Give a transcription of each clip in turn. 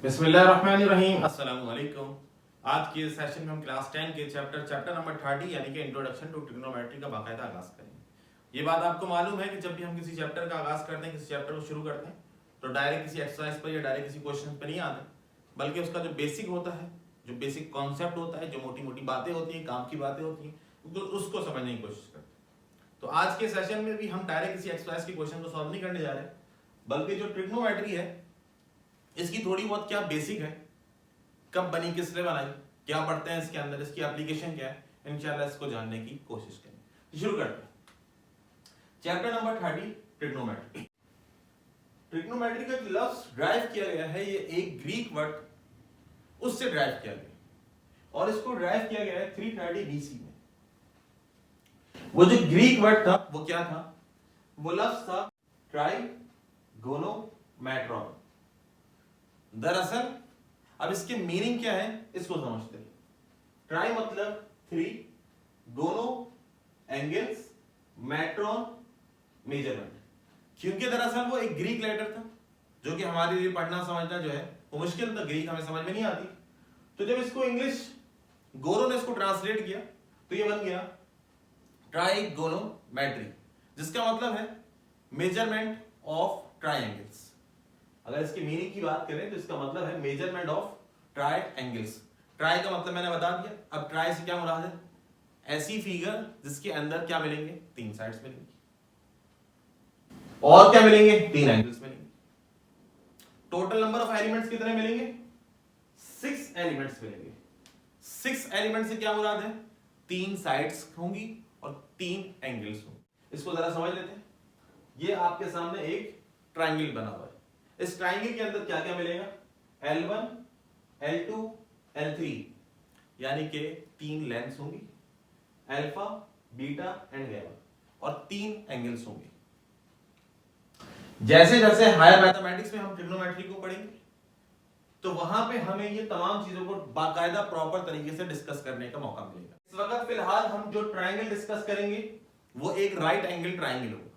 बिस्मिल्लाहिर्रहमानिर्रहीम, अस्सलाम वालेकुम। आज के सेशन में हम क्लास 10 के चैप्टर नंबर 30 यानी कि इंट्रोडक्शन टू ट्रिग्नोमेट्री का बाकायदा आगाज करेंगे। ये बात आपको मालूम है कि जब भी हम किसी चैप्टर का आगाज करते हैं, किसी चैप्टर को शुरू करते हैं, तो डायरेक्ट किसी एक्सरसाइज पर या डायरेक्ट किसी क्वेश्चन पर नहीं आते, बल्कि उसका जो बेसिक होता है, जो बेसिक कॉन्सेप्ट होता है, जो मोटी मोटी बातें होती हैं, काम की बातें होती हैं, तो उसको समझने की कोशिश करते हैं। तो आज के सेशन में भी हम डायरेक्ट किसी एक्सरसाइज के क्वेश्चन को सॉल्व नहीं करने जा रहे, बल्कि जो ट्रिग्नोमेट्री है इसकी थोड़ी बहुत क्या बेसिक है, कब बनी, किसने बनाई, क्या पढ़ते हैं इसके अंदर, इसकी एप्लीकेशन क्या है, इंशाल्लाह इसको जानने की कोशिश करेंगे। शुरू करते हैं चैप्टर नंबर 30 ट्रिग्नोमेट्री। ट्रिग्नोमेट्री का लफ्ज ड्राइव किया गया है, ये एक ग्रीक वर्ड उससे ड्राइव किया गया और इसको ड्राइव किया गया है 330 BC में। वो जो ग्रीक वर्ड था वो क्या था? वो लफ्ज था ट्राइगोनोमेट्रॉन। दरअसल अब इसके मीनिंग क्या है इसको समझते हैं। ट्राई मतलब 3, गोनो एंगल्स, मैट्रॉन मेजरमेंट। क्योंकि दरअसल वो एक ग्रीक लेटर था जो कि हमारे लिए पढ़ना समझना जो है वो मुश्किल था, ग्रीक हमें समझ में नहीं आती। तो जब इसको इंग्लिश गोरो ने इसको ट्रांसलेट किया तो ये बन गया ट्राइगोनोमेट्री, जिसका मतलब है मेजरमेंट ऑफ ट्राइंगल्स। अगर इसकी मीनिंग की बात करें तो इसका मतलब है मेजरमेंट ऑफ ट्राइंगल्स। ट्राई का मतलब मैंने बता दिया। अब ट्राई से क्या मुराद है? ऐसी फिगर जिसके अंदर क्या मिलेंगे? 3 साइड्स मिलेंगी और क्या मिलेंगे? 3 एंगल्स मिलेंगे। टोटल नंबर ऑफ एलिमेंट्स कितने मिलेंगे? 6 एलिमेंट्स मिलेंगे। 6 एलिमेंट से क्या मुराद है? 3 साइड्स होंगी और 3 एंगल्स होंगे। इसको जरा समझ लेते हैं। ये आपके सामने एक ट्राइंगल बना हुआ है। इस ट्राइंगल के अंदर क्या क्या मिलेगा? L1, L2, L3 यानी कि 3 लेंथ्स होंगी, अल्फा, बीटा एंड गामा, और 3 एंगल्स होंगे। जैसे जैसे हायर मैथमेटिक्स में हम ट्रिग्नोमेट्री को पढ़ेंगे तो वहां पे हमें ये तमाम चीजों को बाकायदा प्रॉपर तरीके से डिस्कस करने का मौका मिलेगा। इस वक्त फिलहाल हम जो ट्राइंगल डिस्कस करेंगे वो एक राइट एंगल ट्राइंगल होगा।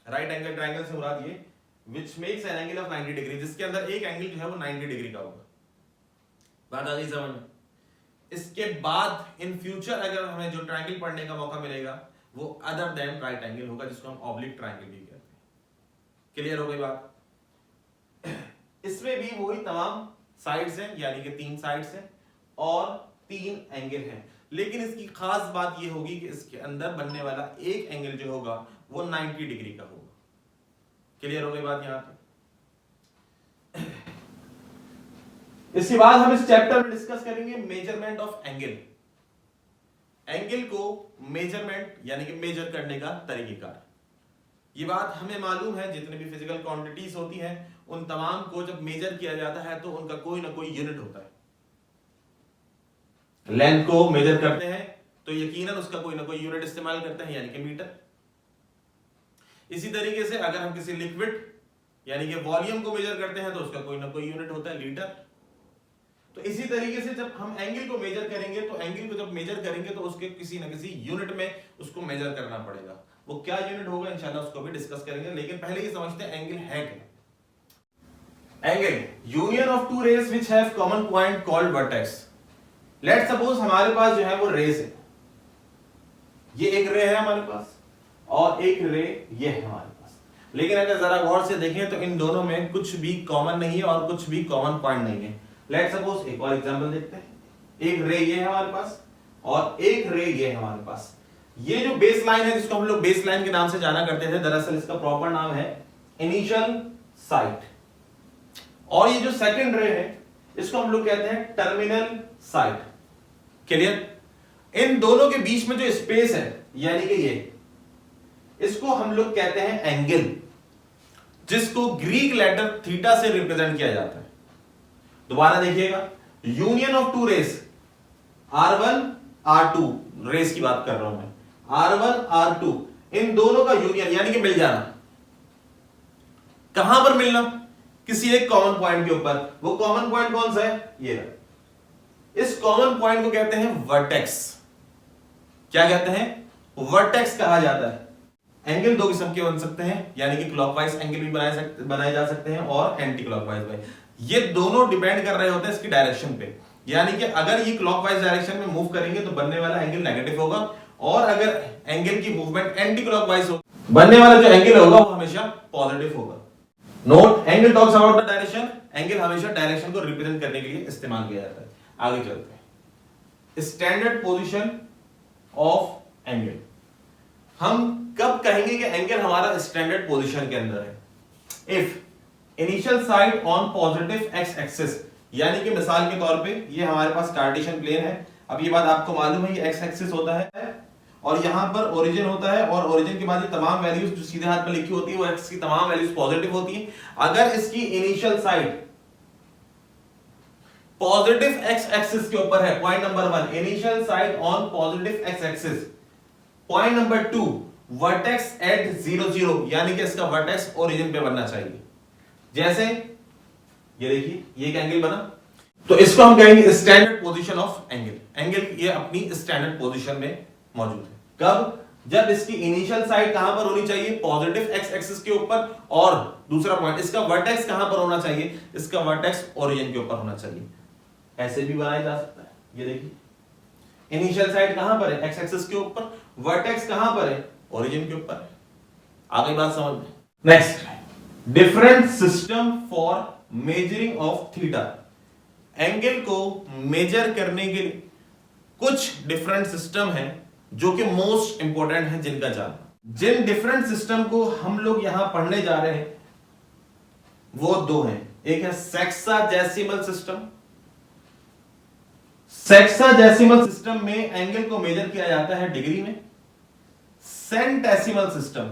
राइट एंगल ट्राइंगल से मुराद ये which makes an angle of 90 degree, जिसके अंदर एक एंगल जो है वो 90 डिग्री का होगा। बात आ गई समझ में? इसके बाद इन फ्यूचर अगर हमें जो ट्रायंगल पढ़ने का मौका मिलेगा वो अदर देन राइट एंगल होगा, जिसको हम ऑब्लिक ट्रायंगल भी कहते हैं। क्लियर हो गई बात? इसमें भी वही तमाम साइड्स हैं, यानी कि 3 साइड्स हैं और 3 एंगल हैं, लेकिन इसकी खास बात ये होगी कि इसके अंदर बनने वाला एक एंगल जो होगा वो 90 डिग्री का होगा। क्लियर हो गई बात यहां पे? इसके बाद हम इस चैप्टर में डिस्कस करेंगे मेजरमेंट ऑफ एंगल। एंगल को मेजरमेंट यानी कि मेजर करने का तरीकेकार। ये बात हमें मालूम है, जितने भी फिजिकल क्वांटिटीज होती हैं उन तमाम को जब मेजर किया जाता है तो उनका कोई ना कोई यूनिट होता है। लेंथ को मेजर करते हैं तो यकीनन उसका कोई ना कोई यूनिट इस्तेमाल करते हैं, यानी कि मीटर। इसी तरीके से अगर हम किसी लिक्विड यानी कि वॉल्यूम को मेजर करते हैं तो उसका कोई ना कोई यूनिट होता है, लीटर। तो इसी तरीके से जब हम एंगल को मेजर करेंगे तो एंगल को जब मेजर करेंगे तो उसके किसी ना किसी यूनिट में उसको मेजर करना पड़ेगा। वो क्या यूनिट होगा इंशाल्लाह उसको भी डिस्कस करेंगे, लेकिन पहले ये समझते हैं एंगल है क्या। Angle union of 2 rays which have common point called vertex. Let's suppose हमारे पास जो है वो रेज है, ये एक रे है हमारे पास और एक रे ये है हमारे पास, लेकिन अगर जरा गौर से देखें तो इन दोनों में कुछ भी कॉमन नहीं है और कुछ भी कॉमन पॉइंट नहीं है। लेट्स सपोज एक और एग्जांपल देखते हैं। एक रे ये है हमारे पास और एक रे ये है हमारे पास। ये जो बेस लाइन है जिसको हम लोग बेस लाइन के नाम से जाना करते थे, दरअसल इसका प्रॉपर नाम है इनिशियल साइट। और ये जो सेकंड रे है इसको हम लोग कहते हैं टर्मिनल साइट। क्लियर? इन दोनों के बीच में जो स्पेस है यानी कि ये, इसको हम लोग कहते हैं एंगल, जिसको ग्रीक लेटर थीटा से रिप्रेजेंट किया जाता है। दोबारा देखिएगा, union of 2 race R1 R2 race की बात कर रहा हूं मैं, R1 R2 इन दोनों का यूनियन यानी कि मिल जाना। कहां पर मिलना? किसी एक कॉमन पॉइंट के ऊपर। वो कॉमन पॉइंट कौन सा है? ये रहा। इस कॉमन पॉइंट को कहते हैं वर्टेक्स। क्या कहते हैं? वर्टेक्स कहा जाता है। एंगल 2 किस्म के बन सकते हैं, यानी कि क्लॉकवाइज एंगल भी बनाए जा सकते हैं और एंटी क्लॉकवाइज में। ये दोनों डिपेंड कर रहे होते हैं इसकी डायरेक्शन पे, यानी कि अगर ये क्लॉकवाइज डायरेक्शन में मूव करेंगे तो बनने वाला एंगल नेगेटिव होगा, और अगर एंगल की मूवमेंट एंटी क्लॉकवाइज हो, बनने वाला जो एंगल होगा वो हमेशा पॉजिटिव होगा। Note, angle talks about the direction, angle हमेशा डायरेक्शन को रिप्रेजेंट करने के लिए इस्तेमाल किया जाता है। आगे चलते हैं, स्टैंडर्ड पोजीशन ऑफ एंगल। हम कब कहेंगे कि एंगल हमारा स्टैंडर्ड पोजीशन के अंदर है? If initial side on positive X axis, यानी कि मिसाल के तौर पे ये हमारे पास कार्टेशियन प्लेन है। अब ये बात आपको मालूम है, ये एक्स एक्सिस होता है और यहां पर ओरिजिन होता है, और ओरिजिन के बाद ये तमाम वैल्यूज जो सीधे हाथ में लिखी होती है वो एक्स की तमाम वैल्यूज पॉजिटिव होती है। अगर इसकी initial side positive X axis के ऊपर है, point number 1 initial side on positive X axis. Point number 2 vertex at 0 0, यानी कि इसका वर्टेक्स ओरिजिन पे बनना चाहिए। जैसे ये देखिए ये एक एंगल बना, तो इसको हम कहेंगे standard position of angle. Angle ये अपनी स्टैंडर्ड पोजीशन में मौजूद है। कब? जब इसकी इनिशियल साइड कहां पर होनी चाहिए? पॉजिटिव एक्स एक्सिस के ऊपर, और दूसरा पॉइंट इसका वर्टेक्स कहां पर होना चाहिए? इसका वर्टेक्स ओरिजिन के ऊपर होना चाहिए। ऐसे भी बनाया जा सकता है, ये देखिए इनिशियल साइड कहां पर है? एक्स एक्सिस के ऊपर, वर्टेक्स कहां पर है? ओरिजिन के ऊपर। आगे बात समझ में। Next, different system for measuring of theta. Angle को मेजर करने के लिए कुछ डिफरेंट सिस्टम है जो कि मोस्ट इंपॉर्टेंट है जिनका जानना। जिन डिफरेंट सिस्टम को हम लोग यहां पढ़ने जा रहे हैं वो दो हैं। एक है सेक्साडेसिमल सिस्टम। सेक्साडेसिमल सिस्टम में एंगल को मेजर किया जाता है डिग्री में। सेंटेसिमल सिस्टम,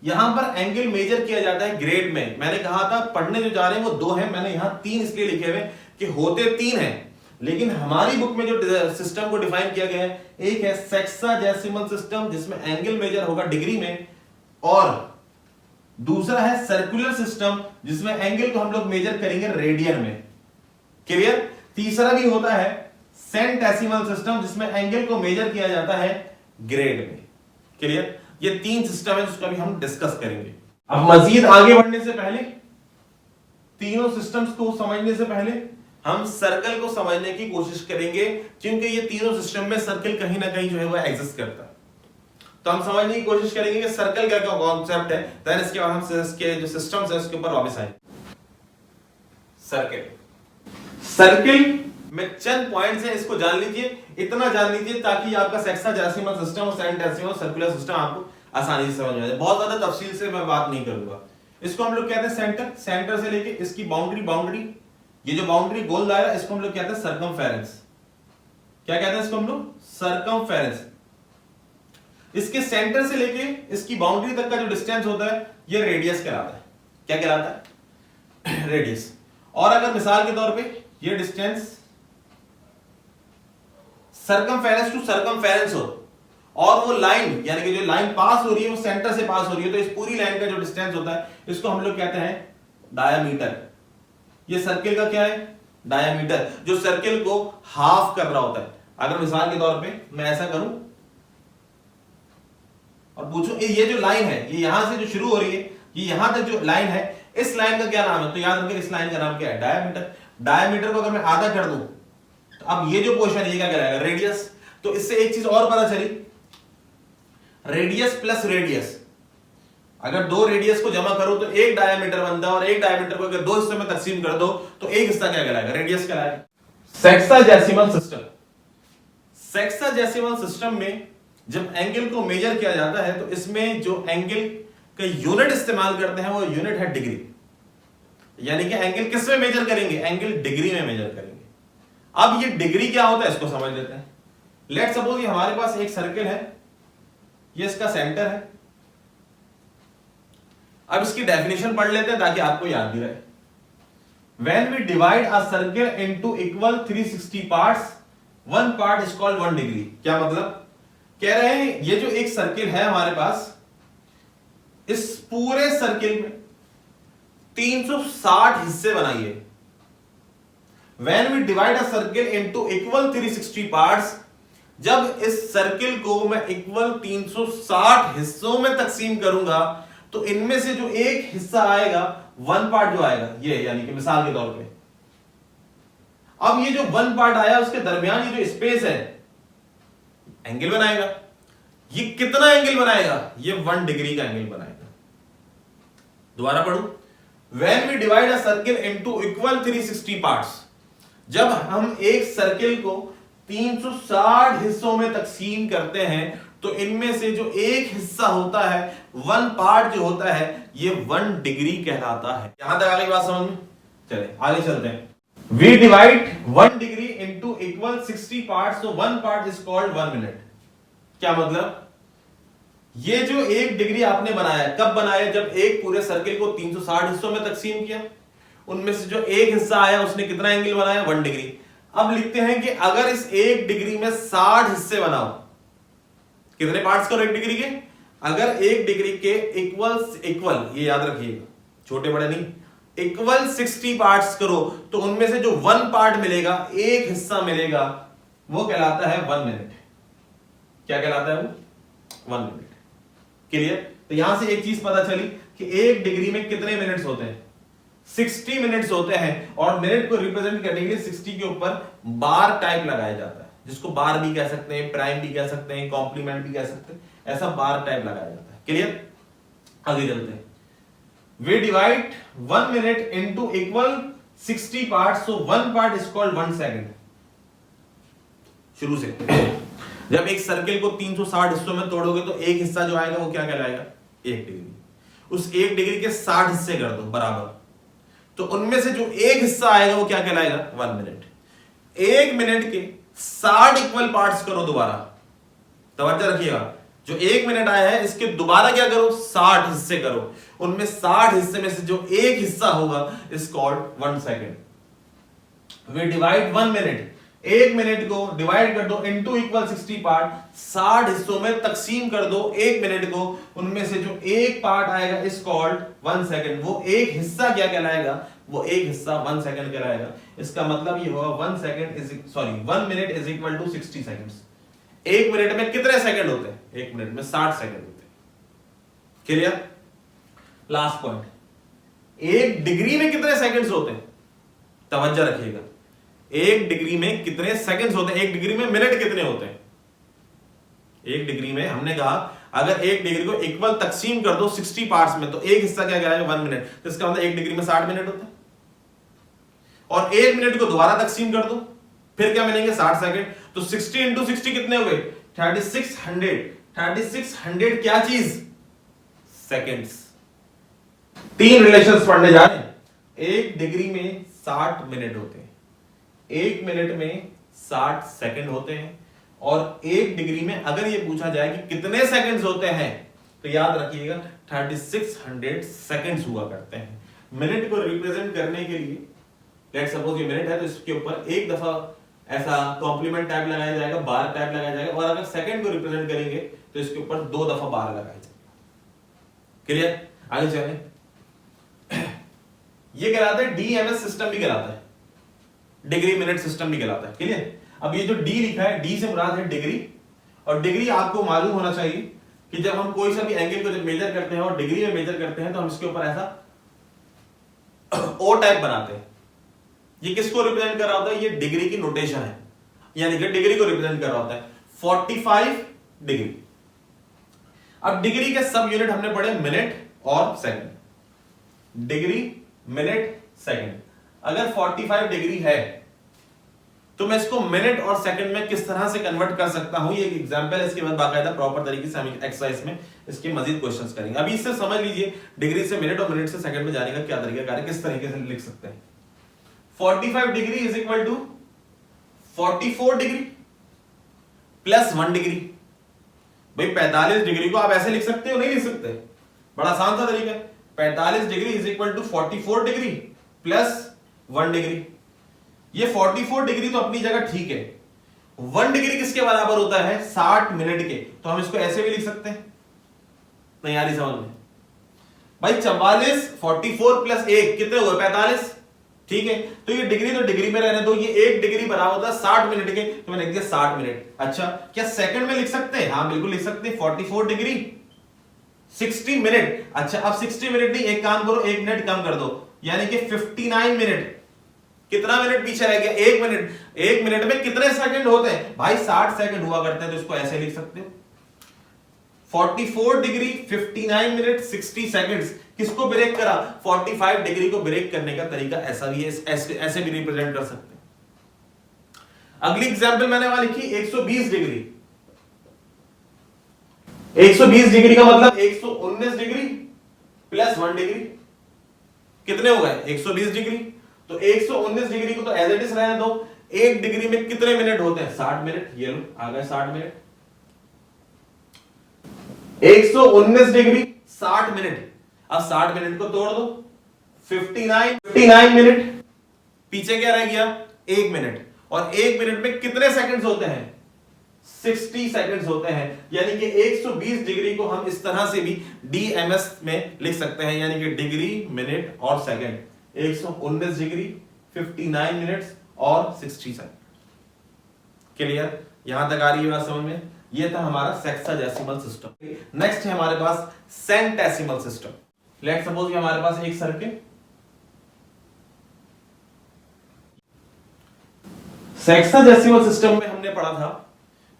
यहां पर एंगल मेजर किया जाता है ग्रेड में। मैंने कहा था पढ़ने जो जा रहे हैं वो दो हैं, मैंने यहां तीन इसलिए लिखे हुए कि होते तीन हैं, लेकिन हमारी बुक में जो सिस्टम को डिफाइन किया गया है, एक है सेक्साडेसिमल सिस्टम जिसमें एंगल मेजर होगा डिग्री में, और दूसरा है सर्कुलर सिस्टम जिसमें एंगल को हम लोग मेजर करेंगे रेडियन में। क्लियर? तीसरा भी होता है सेंटेसिमल सिस्टम जिसमें एंगल को मेजर किया जाता है ग्रेड में। क्लियर? ये तीन सिस्टम है जिसको अभी हम डिस्कस करेंगे। अब मजीद आगे बढ़ने से पहले, तीनों सिस्टम्स को समझने से पहले हम सर्कल को समझने की कोशिश करेंगे, क्योंकि ये तीनों सिस्टम में सर्कल कहीं ना कहीं जो है वो एग्जिस्ट करता है। तो हम समझने की कोशिश करेंगे कि सर्कल क्या क्या कॉन्सेप्ट है, देन इसके बाद हम इसके जो सिस्टम्स है उसके ऊपर वापस आएंगे। सर्कल में चंद पॉइंट्स हैं, इसको जान लीजिए, इतना जान लीजिए ताकि आपका सेक्साडेसिमल सिस्टम और सेंटेसिमल सर्कुलर सिस्टम आपको आसानी से समझ में आ जाए। बहुत ज्यादा तफसील से मैं बात नहीं करूंगा। इसको हम लोग कहते हैं सेंटर, सेंटर से लेके इसकी बाउंड्री, ये जो बाउंड्री गोल दायरा, इसको हम लोग कहते हैं सर्कमफेरेंस। क्या कहते हैं इसको हम लोग? सर्कमफेरेंस। इसके सेंटर से लेके इसकी बाउंड्री तक का जो डिस्टेंस होता है ये रेडियस कहलाता है। क्या कहलाता है? रेडियस। और अगर मिसाल के तौर पे ये डिस्टेंस सर्कमफेरेंस टू सर्कमफेरेंस हो, और वो लाइन यानी कि जो लाइन पास हो रही है वो सेंटर से पास हो रही है, तो इस पूरी लाइन का जो डिस्टेंस होता है इसको हम लोग कहते हैं डायामीटर। ये सर्किल का क्या है? डायामीटर, जो सर्किल को हाफ कर रहा होता है। अगर मिसाल के तौर पे मैं ऐसा करूं और पूछूं ये जो लाइन है ये यहां से जो शुरू हो रही है, ये यहां तक जो लाइन है, इस लाइन का क्या नाम है? तो याद रखिए इस लाइन का नाम क्या है? डायामीटर। डायामीटर को अगर मैं आधा कर दूं तो अब ये जो पोर्शन है ये क्या कहलाएगा? रेडियस। तो इससे एक चीज और पता चली, रेडियस प्लस रेडियस, अगर दो रेडियस को जमा करो तो एक डायामीटर बनता है, और एक डायामीटर को अगर दो हिस्सों में तकसीम कर दो तो एक हिस्सा क्या कहलाएगा? रेडियस कहलाएगा। सेक्साडेसिमल सिस्टम, सेक्साडेसिमल सिस्टम में जब एंगल को मेजर किया जाता है तो इसमें जो एंगल का यूनिट इस्तेमाल करते हैं वो यूनिट है डिग्री। यानी कि एंगल किस में मेजर करेंगे? एंगल डिग्री में मेजर करेंगे। अब ये डिग्री क्या होता है इसको समझ लेते हैं। लेट्स सपोज कि हमारे पास एक सर्किल है, ये इसका सेंटर है। अब इसकी डेफिनेशन पढ़ लेते हैं ताकि आपको याद भी रहे। When we divide a circle into equal 360 parts, one part is called 1 degree। क्या मतलब? कह रहे हैं ये जो एक सर्किल है हमारे पास, इस पूरे सर्किल में 360 हिस्से बनाइए। When we divide a circle into equal 360 parts, जब इस सर्किल को मैं इक्वल 360 हिस्सों में तकसीम करूंगा तो इनमें से जो एक हिस्सा आएगा वन पार्ट जो आएगा ये, यानी कि मिसाल के तौर पे अब ये जो वन पार्ट आया उसके दरमियान ये जो स्पेस है एंगल बनाएगा। ये कितना एंगल बनाएगा? ये 1 डिग्री का एंगल बनाएगा। दोबारा पढ़ू, when we divide a circle into equal 360 parts, जब हम एक सर्किल को 360 हिस्सों में तकसीम करते हैं तो इनमें से जो एक हिस्सा होता है, वन पार्ट जो होता है, ये 1 डिग्री कहलाता है। यहां तक आगे बात समझ में? चले आगे चलते हैं। We divide 1 degree into equal 60 parts, so 1 part is called 1 minute। क्या मतलब? ये जो 1 डिग्री आपने बनाया, कब बनाया? जब एक पूरे सर्किल को 360 हिस्सों में तकसीम किया, उनमें से जो एक हिस्सा आया उसने कितना एंगल बनाया? 1 डिग्री। अब लिखते हैं कि अगर इस 1 डिग्री में 60 हिस्से बनाओ, कितने पार्ट्स करो 1 डिग्री के? अगर 1 डिग्री के इक्वल, ये याद रखिएगा, छोटे बड़े नहीं, इक्वल 60 पार्ट्स करो तो उनमें से जो 1 पार्ट मिलेगा, एक हिस्सा मिलेगा, वो कहलाता है 1 मिनट। क्या कहलाता है वो? 1 मिनट। क्लियर? तो यहां से एक चीज पता चली कि 1 डिग्री में कितने मिनट्स होते हैं? 60 मिनट्स होते हैं। और मिनट को रिप्रेजेंट करने के लिए 60 के ऊपर बार टाइप लगाया जाता है, जिसको बार भी कह सकते हैं, प्राइम भी कह सकते हैं, कॉम्प्लीमेंट भी कह सकते हैं, ऐसा बार टाइप लगाया जाता है। क्लियर? आगे चलते हैं। We divide 1 minute into equal 60 parts, so 1 part is called 1 second। शुरू से जब एक सर्किल को 360 हिस्सों में तोड़ोगे तो एक हिस्सा जो आएगा वो क्या कहलाएगा? 1 डिग्री। उस 1 डिग्री के 60 हिस्से कर दो बराबर, तो उनमें से जो एक हिस्सा आएगा वो क्या कहलाएगा? 1 मिनट। 1 मिनट के 60 इक्वल पार्ट्स करो दोबारा, तवज्जो रखिएगा, जो 1 मिनट आया है इसके दोबारा क्या करो? 60 हिस्से करो। उनमें 60 हिस्से में से जो एक हिस्सा होगा is called 1 second. We divide 1 minute, 1 minute को डिवाइड कर दो इनटू इक्वल 60 पार्ट, 60 हिस्सों में तकसीम कर दो 1 मिनट को, उनमें से जो एक पार्ट आएगा इज कॉल्ड 1 सेकेंड। वो एक हिस्सा क्या कहलाएगा? वो एक हिस्सा 1 सेकेंड कहलाएगा। इसका मतलब ये होगा 1 minute is equal to 60 seconds. 1 minute में कितने सेकंड होते हैं? 1 मिनट में 60 सेकंड होते हैं। क्लियर? लास्ट पॉइंट, 1 डिग्री में कितने सेकंड्स होते हैं? तवज्जो रखिएगा, 1 डिग्री में कितने सेकंड्स होते हैं? 1 डिग्री में मिनट कितने होते हैं? 1 डिग्री में हमने कहा अगर 1 डिग्री को इक्वल तकसीम कर दो 60 पार्ट्स में तो एक हिस्सा क्या कहलाएगा? 1 मिनट। तो इसका मतलब 1 डिग्री में 60 मिनट होते हैं। और 1 मिनट को दोबारा तकसीम कर दो, फिर क्या मिलेंगे? 60 सेकंड। तो 60 इंटू 60 कितने हुए? 3600। 3600 क्या चीज? सेकंड्स। 3 रिलेशंस पढ़ने जा रहे हैं। 1 डिग्री में 60 मिनट होते हैं, 1 मिनट में 60 सेकंड होते हैं, और 1 डिग्री में अगर ये पूछा जाए कि कितने सेकंड्स होते हैं तो याद रखिएगा 3600 सेकंड्स हुआ करते हैं। मिनट को रिप्रेजेंट करने के लिए लेट्स सपोज ये मिनट है तो इसके ऊपर एक दफा ऐसा कॉम्प्लीमेंट टाइप लगाया जाएगा, बार टाइप लगाया जाएगा, और अगर सेकंड को रिप्रेजेंट करेंगे तो इसके ऊपर 2 दफा बार लगाया जाएगा। क्लियर? आगे चलें। ये कहलाता है डीएमएस सिस्टम भी कहलाता है, डिग्री मिनट सिस्टम भी कहलाता है। क्लियर? अब ये जो डी लिखा है, डी से मुराद है डिग्री, और डिग्री आपको मालूम होना चाहिए कि जब हम कोई सा भी एंगल को जब मेजर करते हैं और डिग्री में मेजर करते हैं तो हम इसके ऊपर ऐसा ओ टाइप बनाते हैं। ये किसको रिप्रेजेंट कर रहा होता है? ये डिग्री की नोटेशन है, यानी कि डिग्री को रिप्रेजेंट कर रहा होता है। 45 डिग्री। अब डिग्री के सब यूनिट हमने पढ़े मिनट और सेकंड। Degree, minute, second. अगर 45 डिग्री है तो मैं इसको मिनट और सेकंड में किस तरह से कन्वर्ट कर सकता हूं, ये एक एग्जांपल है। इसके बाद बाकायदा प्रॉपर तरीके से हम एक्सरसाइज में इसके मजीद क्वेश्चंस करेंगे। अभी इससे समझ लीजिए डिग्री से मिनट और मिनट से सेकंड में जाने का क्या तरीका कार्य, किस तरीके से लिख सकते हैं। 45 degree is equal to 44 degree plus 1 degree. भाई 45 डिग्री को आप ऐसे लिख सकते हो, नहीं लिख सकते? बड़ा आसान सा तरीका है। 45 degree is equal to 44 degree plus 1 degree. ये 44 डिग्री तो अपनी जगह ठीक है, 1 डिग्री किसके बराबर होता है? 60 मिनट के। तो हम इसको ऐसे भी लिख सकते हैं। नहीं आ रही समझ में? भाई 44, 44 प्लस 1 कितने हुए? 45। ठीक है, तो ये डिग्री तो डिग्री में रहने दो। ये 1 डिग्री बराबर होता है 60 मिनट के, तो मैंने लिख दिया 60 मिनट। अच्छा, क्या सेकंड में लिख सकते हैं? हाँ बिल्कुल लिख सकते हैं। 44 डिग्री 60 मिनट। अच्छा अब 60 मिनट नहीं, एक काम करो 1 मिनट कम कर दो, यानी कि 59 मिनट। कितना मिनट पीछे रह गया? 1 मिनट। 1 मिनट में कितने सेकंड होते हैं भाई? 60 सेकंड हुआ करते हैं, तो इसको ऐसे लिख सकते हो 44 डिग्री 59 मिनट 60 सेकंड्स। किसको ब्रेक करा? 45 डिग्री को ब्रेक करने का तरीका ऐसा भी है, ऐसे भी रिप्रेजेंट कर सकते हैं। अगली एग्जांपल मैंने वहां लिखी 120 डिग्री। 120 डिग्री का मतलब 119 डिग्री प्लस 1 डिग्री, कितने हो गए? 120 डिग्री। तो 119 डिग्री को तो एज इट इज रहने दो। 1 डिग्री में कितने मिनट होते हैं? 60 मिनट। ये लो आ गए 60 मिनट। 119 degree 60 minute. अब 60 मिनट को तोड़ दो, 59 मिनट। पीछे क्या रह गया? 1 मिनट। और 1 मिनट में कितने सेकंड्स होते हैं? 60 सेकंड्स होते हैं। यानी कि 120 डिग्री को हम इस तरह से भी डीएमएस में लिख सकते हैं, यानी कि डिग्री, मिनट और सेकंड। 119 डिग्री 59 मिनट्स और 60 सेकंड। क्लियर? यहां तक आ रही है बात समझ में? ये था हमारा सेक्साडेसिमल सिस्टम। नेक्स्ट है हमारे पास सेंटेसिमल सिस्टम। लेट्स सपोज कि हमारे पास एक सर्किल, सेक्साडेसिमल सिस्टम में हमने पढ़ा था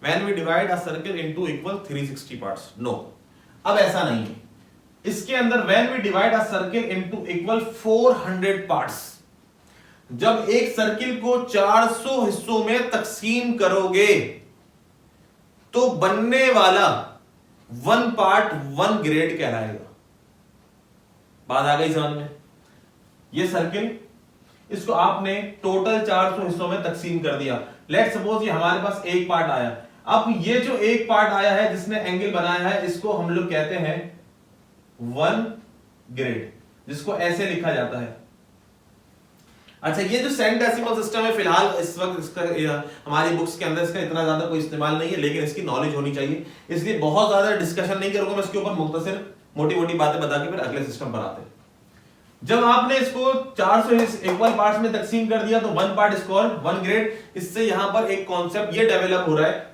when we divide a circle into equal 360 parts. No, अब ऐसा नहीं है। इसके अंदर when we divide a circle into equal 400 parts, जब एक सर्किल को 400 हिस्सों में तकसीम करोगे तो बनने वाला 1 पार्ट 1 ग्रेड कहलाएगा। बात आ गई समझ में? ये सर्किल, इसको आपने टोटल 400 हिस्सों में तकसीम कर दिया। लेट्स सपोज ये हमारे पास एक पार्ट आया। अब ये जो एक पार्ट आया है जिसने एंगल बनाया है, इसको हम लोग कहते हैं 1 ग्रेड, जिसको ऐसे लिखा जाता है। अच्छा ये जो सेंटेसिमल सिस्टम है, फिलहाल इस वक्त इसका हमारी बुक्स के अंदर इसका इतना ज्यादा कोई इस्तेमाल नहीं है, लेकिन इसकी नॉलेज होनी चाहिए, इसलिए बहुत ज्यादा डिस्कशन नहीं करूंगा मैं इसके ऊपर, मुख्तसर मोटी मोटी बातें बता के फिर अगले सिस्टम पर आते हैं। जब आपने इसको 400 इक्वल पार्ट्स में तकसीम कर दिया तो 1 पार्ट इज कॉल्ड 1 ग्रेड। इससे यहां पर एक कॉन्सेप्ट ये डेवलप हो रहा है,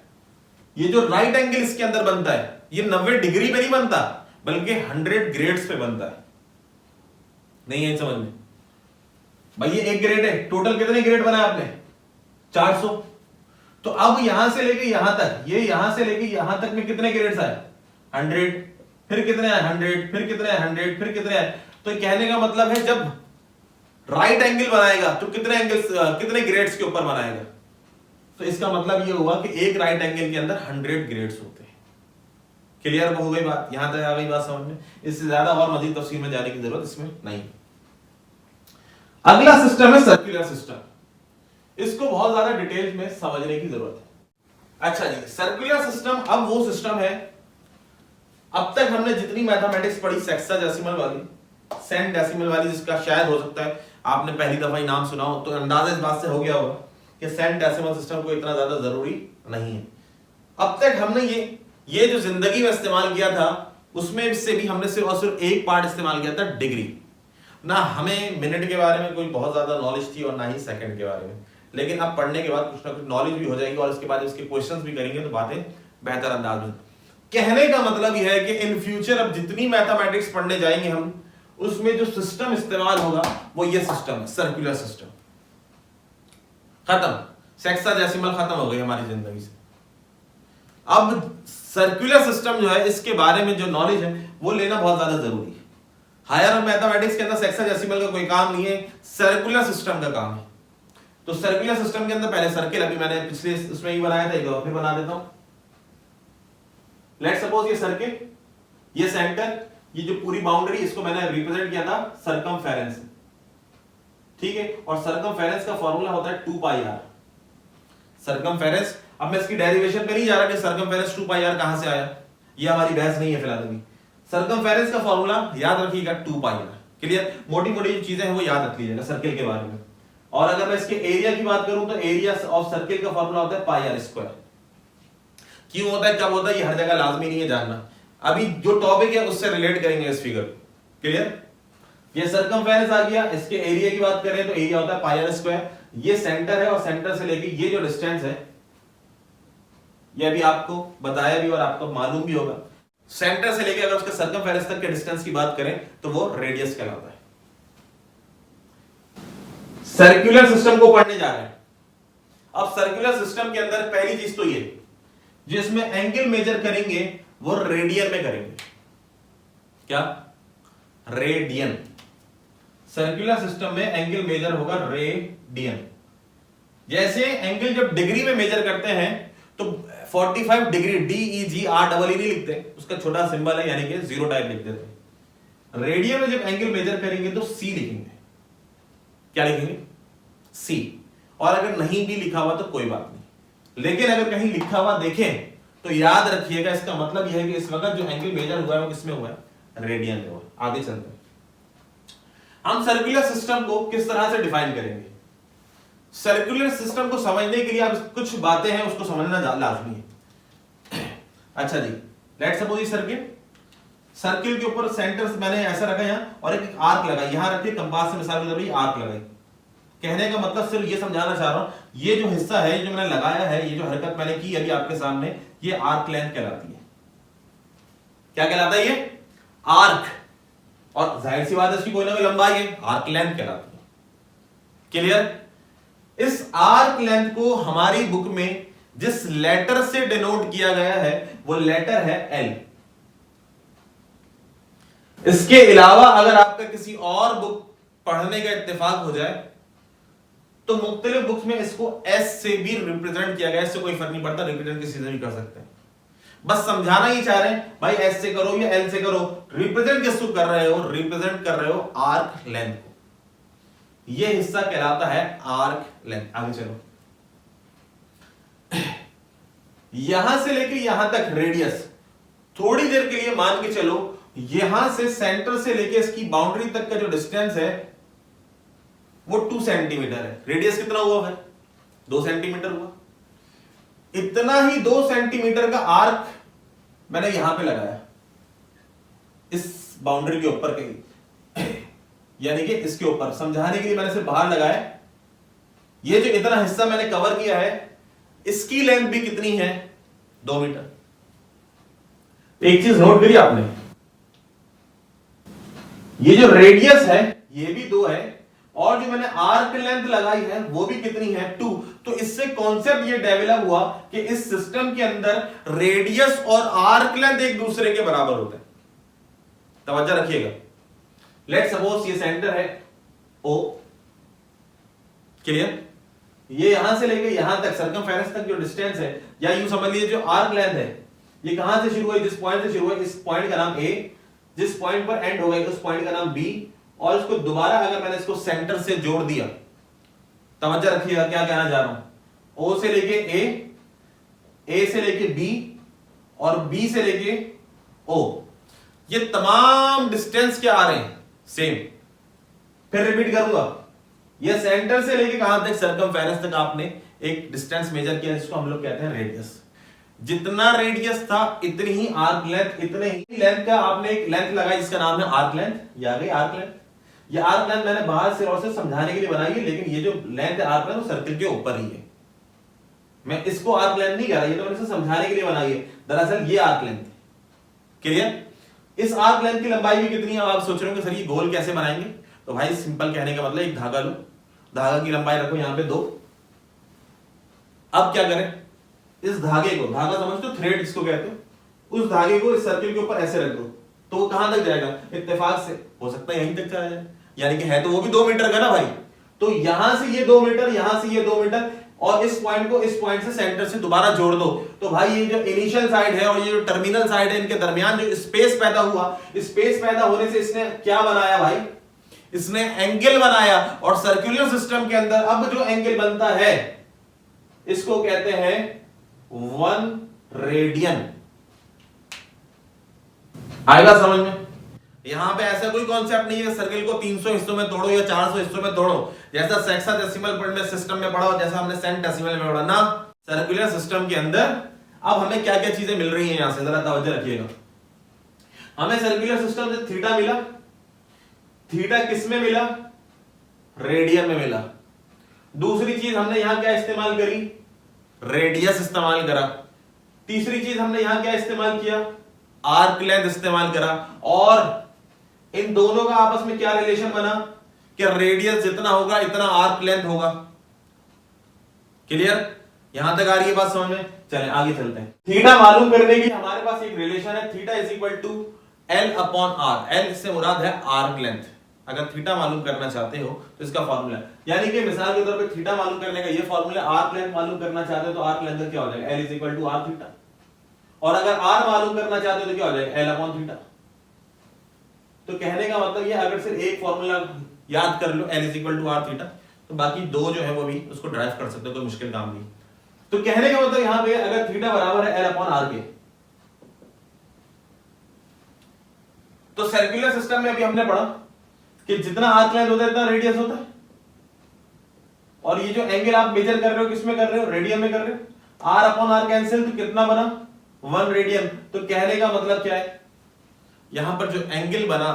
ये जो राइट एंगल इसके अंदर बनता है ये 90 डिग्री पे नहीं बनता, बल्कि 100 ग्रेड्स पे बनता है। नहीं है समझ में भाई? ये 1 ग्रेड है, टोटल कितने ग्रेड बनाए आपने? 400। तो अब यहां से लेके यहां तक, ये यहां से लेके यहां तक में कितने ग्रेड्स आए? 100। फिर कितने आए? 100। फिर कितने आए? 100। फिर कितने आए? तो कहने का मतलब है जब राइट एंगल बनाएगा तो कितने एंगल्स, कितने ग्रेड्स के ऊपर बनाएगा? तो इसका मतलब ये हुआ कि एक राइट एंगल के अंदर 100 ग्रेड्स होते हैं। क्लियर हो गई बात? यहां तक आ गई बात समझ में? इससे ज्यादा और मजीद तफसील में जाने की जरूरत इसमें नहीं। अगला सिस्टम है सर्कुलर सिस्टम। इसको बहुत ज्यादा डिटेल में समझने की जरूरत है। अच्छा जी, सर्कुलर सिस्टम अब वो सिस्टम है, अब तक हमने जितनी मैथमेटिक्स पढ़ी सेक्साडेसिमल वाली, सेंटेसिमल वाली, जिसका शायद हो सकता है आपने पहली दफा ही नाम सुना हो, तो अंदाजा इस बात से हो गया होगा कि सेंटेसिमल सिस्टम को इतना ज्यादा जरूरी नहीं है। अब तक हमने ये जो जिंदगी में इस्तेमाल किया था उसमें से भी हमने सिर्फ और सिर्फ एक पार्ट इस्तेमाल किया था, डिग्री। ना हमें मिनट के बारे में कोई बहुत ज्यादा नॉलेज थी और ना ही सेकंड के बारे में, लेकिन अब पढ़ने के बाद कुछ ना कुछ नॉलेज भी हो जाएगी और इसके बाद इसके क्वेश्चंस भी करेंगे तो बातें बेहतर अंदाज में। कहने का मतलब यह है कि इन फ्यूचर अब जितनी मैथमेटिक्स पढ़ने जाएंगे हम, उसमें जो सिस्टम इस्तेमाल होगा वो ये सिस्टम है, सर्कुलर सिस्टम। खत्म, सेक्साडेसिमल खत्म हो गई हमारी जिंदगी से। अब सर्कुलर सिस्टम जो है इसके बारे में जो नॉलेज है वो लेना बहुत ज्यादा जरूरी है। हायर मैथमेटिक्स के अंदर सेक्साडेसिमल का कोई काम नहीं है, सर्कुलर सिस्टम का काम है। तो सर्कुलर सिस्टम के अंदर पहले सर्किल, अभी मैंने पिछले उसमें ही बनाया था, एक बार फिर बना देता हूं। लेट्स सपोज ये सर्किल, ये सेंटर, ये जो पूरी बाउंड्री, इसको मैंने रिप्रेजेंट किया था सर्कमफेरेंस, ठीक है। और सर्कमफेरेंस का फॉर्मूला होता है 2 पाई आर। सर्कमफेरेंस, अब मैं इसकी डेरिवेशन पे नहीं जा रहा कि सर्कमफेरेंस 2 पाई आर कहां से आया, ये हमारी बहस नहीं है फिलहाल अभी। सर्कमफेरेंस का फॉर्मूला याद रखिएगा 2 पाई आर। क्लियर? मोटी मोटी जो चीजें हैं वो याद रख लीजिएगा सर्किल के बारे में। और अगर मैं इसके एरिया की बात करूं तो एरिया ऑफ सर्किल का फॉर्मूला होता है पाई आर स्क्वायर। क्यों होता है, कब होता है, ये हर जगह लाजमी नहीं है जानना। अभी जो टॉपिक है उससे रिलेट करेंगे इस फिगर। क्लियर? ये सर्कमफेरेंस आ गया, इसके एरिया की बात करें तो एरिया होता है पाई आर स्क्वायर। ये सेंटर है और सेंटर से लेके ये जो डिस्टेंस है ये अभी आपको बताया भी और आपको मालूम भी होगा। सेंटर से लेके अगर उसके सर्कमफेरेंस तक के डिस्टेंस की बात करें तो वो रेडियस कहलाता है। सर्कुलर सिस्टम को पढ़ने जा रहे हैं। अब सर्कुलर सिस्टम के अंदर पहली चीज तो ये, जिसमें एंगल मेजर करेंगे वो रेडियन में करेंगे। क्या? रेडियन। सर्कुलर सिस्टम में एंगल मेजर होगा रेडियन। जैसे एंगल जब डिग्री में मेजर करते हैं तो 45 डिग्री DEGR नहीं लिखते, उसका छोटा सिंबल है यानी कि 0 टाइप लिख देते हैं। रेडियन में जब एंगल मेजर करेंगे तो C लिखेंगे। क्या लिखेंगे? C। और अगर नहीं भी लिखा हुआ तो कोई बात नहीं, लेकिन अगर कहीं लिखा हुआ देखें तो याद रखिएगा, इसका मतलब यह है कि इस वक्त जो एंगल मेजर हुआ है वो किसमें हुआ है? रेडियन में हुआ। आगे चलते हैं, हम सर्कुलर सिस्टम को किस तरह से डिफाइन करेंगे। सर्कुलर सिस्टम को समझने के लिए आप कुछ बातें हैं उसको समझना लाजमी है। अच्छा जी, लेट्स सपोज सर्किल, सर्किल के ऊपर सेंटर मैंने ऐसा रखा यहां और एक आर्क लगाई, यहां रखिए कंपास से मिसाल के तौर पर आर्क लगाई। कहने का मतलब सिर्फ ये समझाना चाह रहा हूं, ये जो हिस्सा है जो मैंने लगाया है, ये जो हरकत मैंने की अभी आपके सामने, ये आर्क लेंथ कहलाती है। क्या कहलाता है? ये आर्क। और जाहिर सी बात है इसकी कोई ना कोई लंबाई है, आर्क लेंथ कहलाती है। क्लियर? इस आर्क लेंथ को हमारी बुक में जिस लेटर से डिनोट किया गया है वो लेटर है L। इसके अलावा अगर आपका किसी और बुक पढ़ने का इत्तेफाक हो जाए तो मुख्तलिफ बुक्स में इसको S से भी रिप्रेजेंट किया गया है, इससे कोई फर्क नहीं पड़ता, रिप्रेजेंट किसी से भी कर सकते हैं। बस समझाना ही चाह रहे हैं भाई S से करो या L से करो, रिप्रेजेंट किसको कर रहे हो? रिप्रेजेंट कर रहे हो आर्क लेंथ को। यह हिस्सा कहलाता है आर्क लेंथ। आगे चलो, यहां से लेकर यहां तक रेडियस, थोड़ी देर के लिए मान के चलो यहां से सेंटर से लेकर इसकी बाउंड्री तक का जो डिस्टेंस है वो 2 सेंटीमीटर है। रेडियस कितना हुआ है? 2 सेंटीमीटर हुआ। इतना ही 2 सेंटीमीटर का आर्क मैंने यहां पे लगाया, इस बाउंड्री के ऊपर कहीं, यानी कि इसके ऊपर। समझाने के लिए मैंने सिर्फ बाहर लगाया। ये जो इतना हिस्सा मैंने कवर किया है इसकी लेंथ भी कितनी है? 2 मीटर। एक चीज नोट करिए आपने, ये जो रेडियस है ये भी 2 है और जो मैंने आर्क लेंथ लगाई है वो भी कितनी है? 2। तो इससे कॉन्सेप्ट ये डेवलप हुआ कि इस सिस्टम के अंदर रेडियस और आर्क लेंथ एक दूसरे के बराबर होते हैं। तवज्जो रखिएगा। लेट्स सपोज ये सेंटर है O। क्लियर? ये यहां से लेके यहां तक सर्कमफेरेंस तक जो डिस्टेंस है, या यूं समझ लीजिए जो आर्क लेंथ है ये कहां से शुरू हुई? जिस पॉइंट से शुरू हुई इस पॉइंट का नाम A, जिस पॉइंट पर एंड हो गई उस पॉइंट का नाम B, और इसको दोबारा अगर मैंने इसको सेंटर से जोड़ दिया, तवज्जो रखिएगा क्या कहना जा रहा हूं। O से लेके A से लेके B और B से लेके O, ये तमाम डिस्टेंस क्या आ रहे हैं? सेम। फिर रिपीट करूंगा, ये सेंटर से लेके कहां तक? सर्कमफेरेंस तक आपने एक डिस्टेंस मेजर किया जिसको हम लोग कहते हैं रेडियस। जितना रेडियस था इतनी ही आर्क लेंथ, इतने ही लेंथ का आपने एक लेंथ लगाई जिसका नाम है आर्क लेंथ। ये आ गई आर्क लेंथ। ये आर्क लेंथ मैंने बाहर से और से समझाने के लिए बनाई है, लेकिन ये जो लेंथ है आर्क लेंथ वो सर्किल के ऊपर ही है। मैं इसको आर्क लेंथ नहीं कह रहा, ये तो मैंने इसे समझाने के लिए बनाई है। दरअसल ये आर्क लेंथ है। क्लियर? इस आर्क लेंथ की लंबाई भी कितनी है? आप सोच रहे हो कि सर ये गोल कैसे बनाएंगे? तो भाई सिंपल कहने का मतलब एक धागा लो, धागा की लंबाई रखो यहां पे 2। अब क्या करें? इस धागे को, धागा समझते हो, थ्रेड जिसको कहते हो, उस धागे को इस सर्किल के ऊपर ऐसे रख दो तो वो कहां तक जाएगा? इत्तेफाक से हो सकता है यहीं तक चला जाए, यानी कि है तो वो भी 2 मीटर का ना भाई। तो यहां से ये 2 मीटर, यहां से ये 2 मीटर, और इस पॉइंट को इस पॉइंट से सेंटर से दोबारा जोड़ दो तो भाई ये जो इनिशियल साइड है और ये जो टर्मिनल साइड है इनके दरमियान जो स्पेस पैदा हुआ, स्पेस पैदा होने से इसने क्या बनाया भाई? इसने एंगल बनाया। और सर्कुलर सिस्टम के अंदर अब जो एंगल बनता है इसको कहते हैं 1 रेडियन। आएगा समझ में? यहां पे ऐसा कोई कॉन्सेप्ट नहीं है सर्किल को 300 हिस्सों में तोड़ो या 400 हिस्सों में तोड़ो, जैसा सेक्साडेसिमल में सिस्टम में पढ़ा, जैसा हमने सेंटेसिमल में पढ़ा ना। सर्कुलर सिस्टम के अंदर अब हमें क्या क्या चीजें मिल रही हैं यहां से, जरा तवज्जो रखिएगा। हमें सर्कुलर सिस्टम से थीटा मिला। थीटा किस में मिला? रेडियन में मिला। दूसरी चीज हमने यहां क्या इस्तेमाल करी? रेडियस इस्तेमाल करा। तीसरी चीज हमने यहां क्या इस्तेमाल किया? आर्क लेंथ इस्तेमाल करा, और इन दोनों का आपस में क्या रिलेशन बना कि रेडियस जितना होगा इतना आर्क लेंथ होगा। क्लियर? यहां तक आ रही है बात समझ में? चलें आगे चलते हैं। थीटा मालूम करने की हमारे पास एक रिलेशन है, theta is equal to L upon R. L से मुराद है आर्क लेंथ। अगर थीटा मालूम करना चाहते हो तो इसका फॉर्मूला, यानी कि मिसाल के तौर पे थीटा मालूम करने का ये फॉर्मूला, आर्क लेंथ मालूम करना चाहते हो तो आर्क लेंथ क्या हो जाएगा, L is equal to R theta. और अगर आर मालूम करना चाहते हो तो क्या हो जाएगा, एल अपॉन थीटा। तो कहने का मतलब ये, अगर सिर्फ एक फॉर्मूला याद कर लो L is equal to R theta, तो बाकी दो जो है वो भी उसको ड्राइव कर सकते हो, कोई मुश्किल काम नहीं। तो कहने का मतलब यहां पे अगर थीटा बराबर है एल अपॉन आर के, तो सर्कुलर सिस्टम में अभी हमने पढ़ा कि जितना आर्क लेंथ होता है इतना रेडियस होता है। और ये जो एंगल आप मेजर कर रहे हो किसमें कर रहे हो, रेडियन में कर रहे हो। आर अपॉन आर कैंसिल, तो कितना बना, 1 रेडियन। तो कहने का मतलब क्या है, यहां पर जो एंगल बना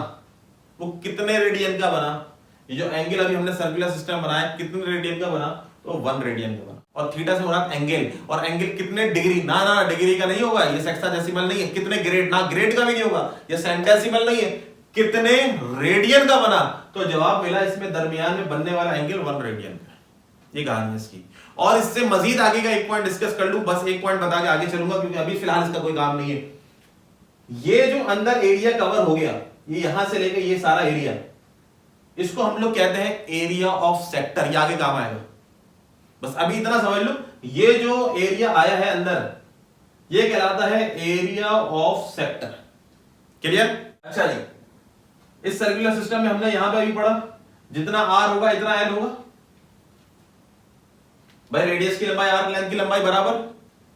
वो कितने रेडियन का बना। ये जो एंगल अभी हमने सर्कुलर सिस्टम बनाया कितने रेडियन का बना, तो 1 रेडियन का बना। और थीटा से मुराद एंगल, और एंगल कितने डिग्री, ना डिग्री का नहीं होगा, ये सेक्साडेसिमल नहीं है, कितने ग्रेड, ना ग्रेड का भी नहीं होगा, ये सेंटेसिमल नहीं है, कितने रेडियन का बना। तो जवाब मिला इसमें दरमियान में बनने वाला एंगल 1 रेडियन का। ये कहानी है इसकी। और इससे मजीद आगे का एक पॉइंट डिस्कस कर लूं, बस एक पॉइंट बता के आगे चलूंगा क्योंकि अभी फिलहाल इसका कोई काम नहीं है। ये जो अंदर एरिया कवर हो गया, ये यहां से लेकर ये सारा एरिया, इसको हम लोग कहते हैं एरिया ऑफ सेक्टर। ये आगे काम आएगा, बस अभी इतना समझ लो। ये जो एरिया आया है अंदर, ये कहलाता है एरिया ऑफ सेक्टर। क्लियर? अच्छा जी, इस सर्कुलर सिस्टम में हमने यहां पे भी पढ़ा जितना आर होगा इतना एल होगा। भाई रेडियस की लंबाई आर्क लेंथ की लंबाई बराबर,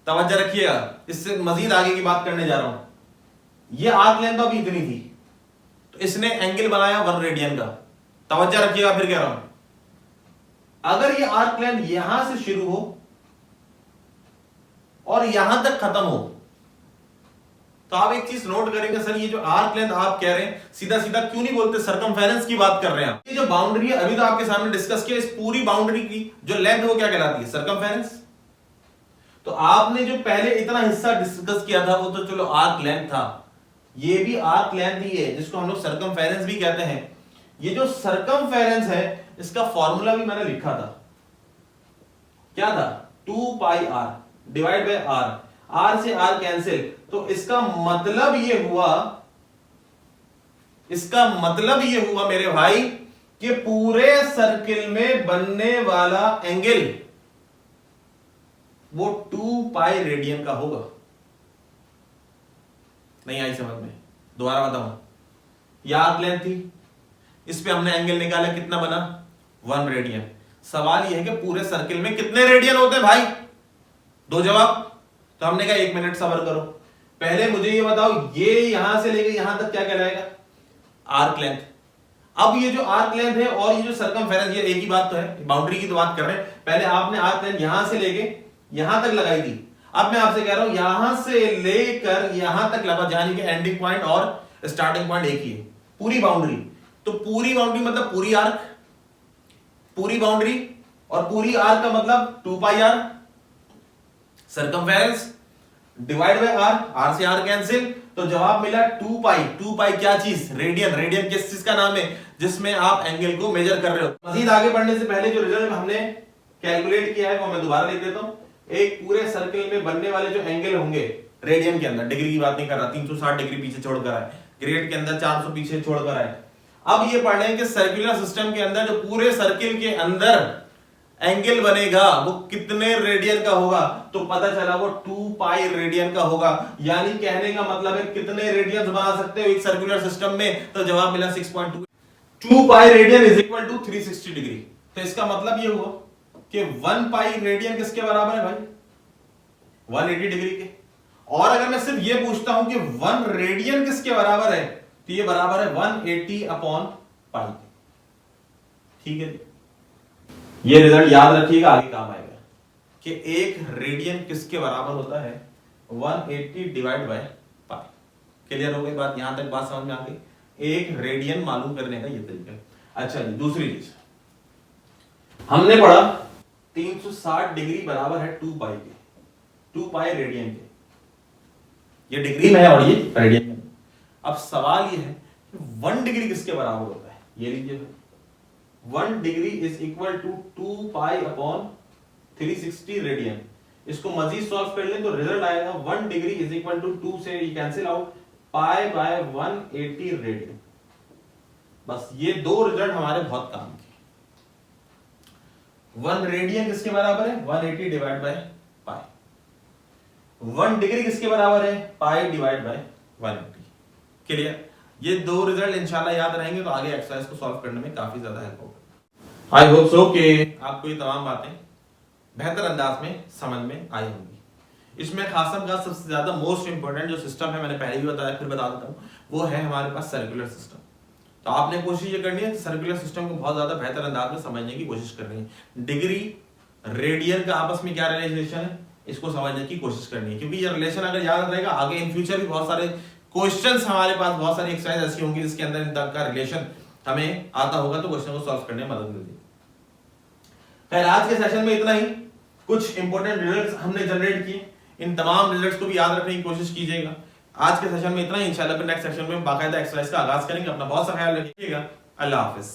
तवज्जो रखिएगा, इससे मजीद आगे की बात करने जा रहा हूं। ये आर्क लेंथ अभी इतनी थी, तो इसने एंगल बनाया 1 रेडियन का। तवज्जो रखिएगा, फिर कह रहा हूं, अगर ये आर्क लेंथ यहां से शुरू हो और यहां तक खत्म हो, तो आप एक चीज नोट करेंगे, सर ये जो आर्क लेंथ आप कह रहे हैं, सीधा सीधा क्यों नहीं बोलते सर्कमफेरेंस की बात कर रहे हैं आप। ये जो बाउंड्री है अभी तो आपके सामने डिस्कस किया, इस पूरी बाउंड्री की जो लेंथ है वो क्या कहलाती है, सर्कमफेरेंस। तो आपने जो पहले इतना हिस्सा डिस्कस किया था वो तो चलो आर्क लेंथ था, ये भी आर्क लेंथ ही है जिसको हम लोग सर्कमफेरेंस भी कहते हैं। ये जो सर्कमफेरेंस है इसका फॉर्मूला भी मैंने लिखा था, क्या था, 2 pi R divide by R. R से आर कैंसिल, तो इसका मतलब ये हुआ मेरे भाई कि पूरे सर्किल में बनने वाला एंगल वो 2 पाई रेडियन का होगा। नहीं आई समझ में? दोबारा बताऊं, ये आर्क लेंथ थी, इस पे हमने एंगल निकाला, कितना बना, 1 रेडियन। सवाल यह है कि पूरे सर्किल में कितने रेडियन होते हैं भाई, 2 जवाब। तो हमने कहा 1 मिनट सब्र करो, पहले मुझे ये बताओ ये यहां से लेके यहां तक क्या कहलाएगा, आर्क लेंथ। अब ये जो आर्क लेंथ है और ये जो सर्कमफेरेंस, ये एक ही बात तो है, बाउंड्री की तो बात कर रहे हैं। पहले आपने आर्क लेंथ यहां से लेके यहां तक लगाई थी, अब मैं आपसे कह रहा हूं यहां से लेकर यहां तक लगा, यानी कि एंडिंग पॉइंट और स्टार्टिंग पॉइंट एक ही है, पूरी बाउंड्री। तो पूरी बाउंड्री मतलब पूरी आर्क, पूरी बाउंड्री और पूरी आर्क का मतलब 2 pi R. Circumference divide by R, R से आर कैंसिल, तो जवाब मिला 2 पाई। 2 पाई क्या चीज, रेडियन। रेडियन किस चीज का नाम है, जिसमें आप एंगल को मेजर कर रहे हो। मजीद आगे बढ़ने से पहले जो रिजल्ट हमने कैलकुलेट किया है वो मैं दोबारा लिख देता हूं। एक पूरे सर्किल में बनने वाले जो एंगल होंगे रेडियन के अंदर, डिग्री की बात नहीं कर रहा, 360 डिग्री पीछे छोड़कर आए, ग्रेड के अंदर 400 पीछे छोड़कर आए। अब ये पढ़ लें कि सर्कुलर सिस्टम के अंदर जो पूरे सर्किल के अंदर एंगल बनेगा वो कितने रेडियन का होगा, तो पता चला वो 2 पाई रेडियन का होगा। यानी कहने का मतलब है कितने रेडियंस बना सकते हो एक सर्कुलर सिस्टम में, तो जवाब मिला 6.2। 2 pi radian is equal to 360 degree. तो इसका मतलब ये हुआ कि 1 पाई रेडियन किसके बराबर है भाई, 180 डिग्री के। और अगर मैं सिर्फ ये पूछता हूं कि 1 रेडियन किसके बराबर है, तो ये बराबर है 180 अपॉन पाई। ठीक है, ये रिजल्ट याद रखिएगा, आगे काम आएगा कि 1 रेडियन किसके बराबर होता है, 180 डिवाइड बाय पाई। क्लियर हो गई बात, यहां तक बात समझ में आ गई। 1 रेडियन मालूम करने का ये तरीका। अच्छा जी, दूसरी चीज हमने पढ़ा 360 डिग्री बराबर है 2 पाई के, 2 पाई रेडियन के। ये डिग्री में है और ये रेडियन में। अब सवाल ये है 1 डिग्री किसके बराबर होता है, ये लीजिए 1 degree is equal to 2 pi upon 360 radian. इसको मजीद सॉल्व कर लें तो रिजल्ट आएगा 1 डिग्री इज इक्वल टू 2 से ये cancel out pi by 180 radian. बस ये दो रिजल्ट हमारे बहुत काम के। 1 रेडियन किसके बराबर है, 180 डिवाइड बाय पाई। 1 डिग्री किसके बराबर है, पाई डिवाइड बाय 180। क्लियर, ये दो रिजल्ट इंशाल्लाह याद रहेंगे तो आगे एक्सरसाइज को सॉल्व करने में काफी ज्यादा हेल्प होगा। आई होप सो कि आपको ये तमाम बातें बेहतर अंदाज में समझ में आई होंगी। इसमें खासम का सबसे ज्यादा मोस्ट इंपोर्टेंट जो सिस्टम है, मैंने पहले भी बताया फिर बता देता हूँ, वो है हमारे पास सर्कुलर सिस्टम। तो आपने कोशिश ये करनी है कि सर्कुलर सिस्टम को बहुत ज्यादा बेहतर अंदाज में समझने की कोशिश करनी है। डिग्री रेडियन का आपस में क्या रिलेशन है, इसको समझने की कोशिश करनी है, क्योंकि ये रिलेशन अगर याद रहेगा आगे इन फ्यूचर भी बहुत सारे क्वेश्चंस हमारे पास, बहुत सारी एक्सरसाइज ऐसी होंगी जिसके अंदर इन तक का रिलेशन हमें आता होगा तो क्वेश्चन को सॉल्व करने में मदद मिलती है। खैर आज के सेशन में इतना ही। कुछ इंपॉर्टेंट रिजल्ट्स हमने जनरेट किए, इन तमाम रिजल्ट्स को भी याद रखने की कोशिश कीजिएगा। आज के सेशन में इतना ही, इंशाल्लाह फिर नेक्स्ट सेशन में बाकायदा एक्सरसाइज का आगाज करेंगे। अपना बहुत सा ख्याल रखिएगा। अल्लाह हाफिज।